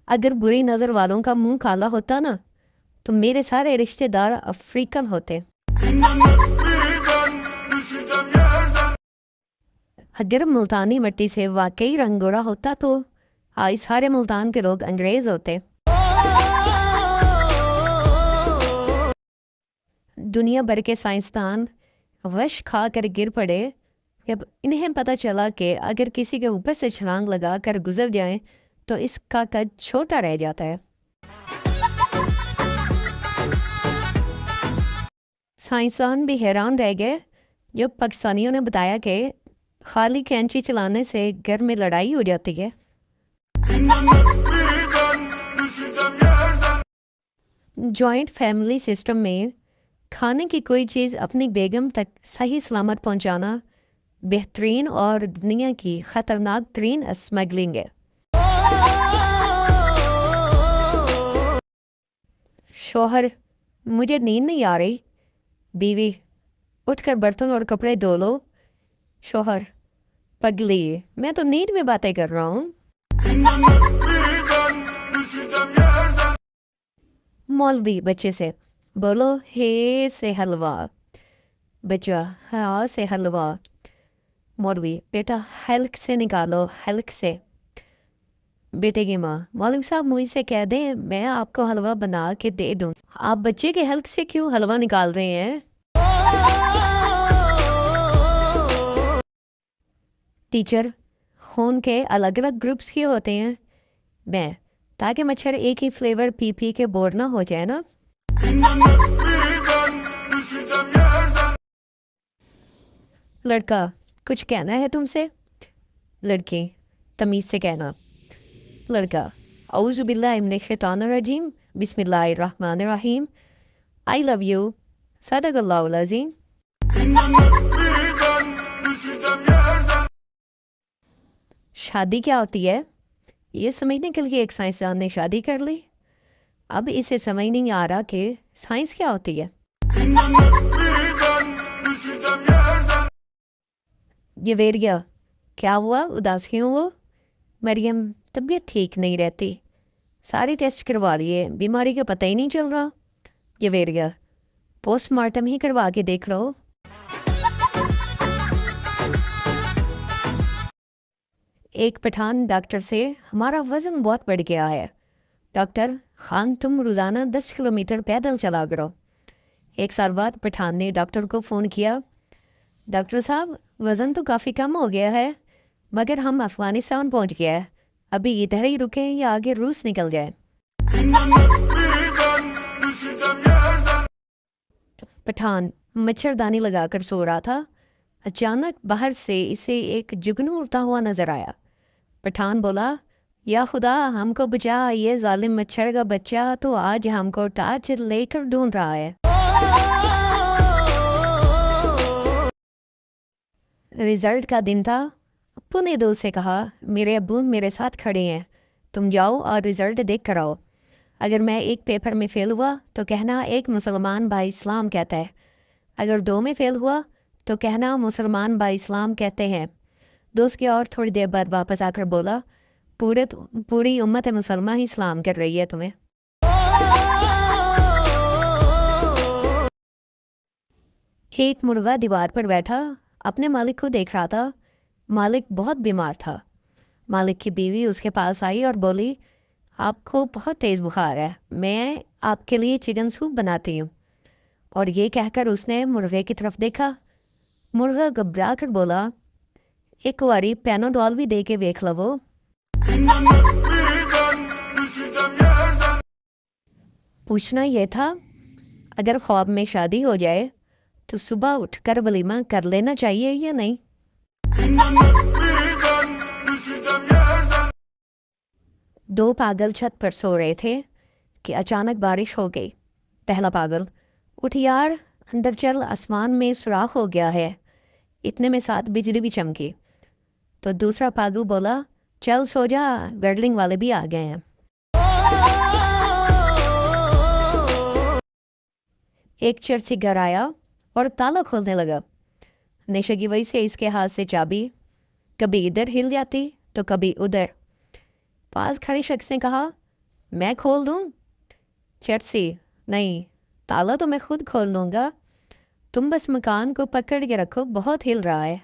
اگر بری نظر والوں کا منہ کالا ہوتا نا تو میرے سارے رشتے دار افریقن ہوتے. اگر ملتانی مٹی سے واقعی رنگ گوڑا ہوتا تو آج سارے ملتان کے لوگ انگریز ہوتے. دنیا بھر کے سائنسدان وش کھا کر گر پڑے جب انہیں پتہ چلا کہ اگر کسی کے اوپر سے چھلانگ لگا کر گزر جائیں تو اس کا قد چھوٹا رہ جاتا ہے. سائنسدان بھی حیران رہ گئے جب پاکستانیوں نے بتایا کہ خالی کینچی چلانے سے گھر میں لڑائی ہو جاتی ہے. جوائنٹ فیملی سسٹم میں کھانے کی کوئی چیز اپنی بیگم تک صحیح سلامت پہنچانا بہترین اور دنیا کی خطرناک ترین اسمگلنگ ہے. شوہر: مجھے نیند نہیں آ رہی. بیوی: اٹھ کر برتن اور کپڑے دھو لو. شوہر: پگلی، میں تو نیند میں باتیں کر رہا ہوں. مولوی بچے سے: بولو ہے سے حلوہ. بچہ: ہاں سے حلوہ. مولوی: بیٹا حلق سے نکالو، حلق سے. بیٹے کی ماں: مولوی صاحب مجھ سے کہہ دیں میں آپ کو حلوہ بنا کے دے دوں. آپ بچے کے حلق سے کیوں حلوہ نکال رہے ہیں؟ ٹیچر: خون کے الگ الگ گروپس کیوں ہوتے ہیں؟ میں: تاکہ مچھر ایک ہی فلیور پی پی کے بور نہ ہو جائے نا. لڑکا: کچھ کہنا ہے تم سے؟ لڑکی: تمیز سے کہنا. لڑکا: اعوذ باللہ من الشیطان الرجیم، بسم اللہ الرحمن الرحیم. I love you. صدق اللہ العظیم. شادی کیا ہوتی ہے؟ یہ سمجھنے کے لیے ایک سائنسدان نے شادی کر لی. اب اسے سمجھ نہیں آ رہا کہ سائنس کیا ہوتی ہے. جویریہ: کیا ہوا، اداس کیوں ہو؟ مریم: طبیعت ٹھیک نہیں رہتی، سارے ٹیسٹ کروا لیے، بیماری کا پتہ ہی نہیں چل رہا. جویریہ: پوسٹ مارٹم ہی کروا کے دیکھ لو. ایک پٹھان ڈاکٹر سے: ہمارا وزن بہت بڑھ گیا ہے. ڈاکٹر: خان تم روزانہ 10 کلومیٹر پیدل چلا کرو. ایک سال بعد پٹھان نے ڈاکٹر کو فون کیا: ڈاکٹر صاحب وزن تو کافی کم ہو گیا ہے مگر ہم افغانستان پہنچ گیا ہے، ابھی ادھر ہی رکیں یا آگے روس نکل جائے. پٹھان مچھردانی لگا کر سو رہا تھا، اچانک باہر سے اسے ایک جگنو اڑتا ہوا نظر آیا. پٹھان بولا: یا خدا ہم کو بچا، یہ ظالم مچھر کا بچہ تو آج ہم کو ٹارچ لے کر ڈھونڈ رہا ہے. رزلٹ کا دن تھا. ابو نے دوست سے کہا: میرے ابو میرے ساتھ کھڑے ہیں، تم جاؤ اور رزلٹ دیکھ کر آؤ. اگر میں ایک پیپر میں فیل ہوا تو کہنا ایک مسلمان با اسلام کہتا ہے، اگر 2 میں فیل ہوا تو کہنا مسلمان با اسلام کہتے ہیں. دوست کے اور تھوڑی دیر بعد واپس آ کر بولا: پوری امت مسلمہ ہی اسلام کر رہی ہے تمہیں. ایک مرغا دیوار پر بیٹھا اپنے مالک کو دیکھ رہا تھا. مالک بہت بیمار تھا. مالک کی بیوی اس کے پاس آئی اور بولی: آپ کو بہت تیز بخار ہے، میں آپ کے لیے چکن سوپ بناتی ہوں. اور یہ کہہ کر اس نے مرغے کی طرف دیکھا. مرغا گھبرا کر بولا: ایک واری پینوڈول بھی دے کے ویکھ لو. پوچھنا یہ تھا اگر خواب میں شادی ہو جائے تو صبح اٹھ کر ولیمہ کر لینا چاہیے یا نہیں؟ دو پاگل چھت پر سو رہے تھے کہ اچانک بارش ہو گئی. پہلا پاگل: اٹھ یار، اندر چل، آسمان میں سوراخ ہو گیا ہے. اتنے میں ساتھ بجلی بھی چمکی. تو دوسرا پاگل بولا: چل سو جا، ویلڈنگ والے بھی آ گئے ہیں. ایک چرسی گھر آیا اور تالا کھولنے لگا. نیشہ کی وجہ سے اس کے ہاتھ سے چابی کبھی ادھر ہل جاتی تو کبھی ادھر. پاس کھڑے شخص نے کہا: میں کھول دوں؟ چرسی: نہیں، تالا تو میں خود کھول لوں گا، تم بس مکان کو پکڑ کے رکھو، بہت ہل رہا ہے۔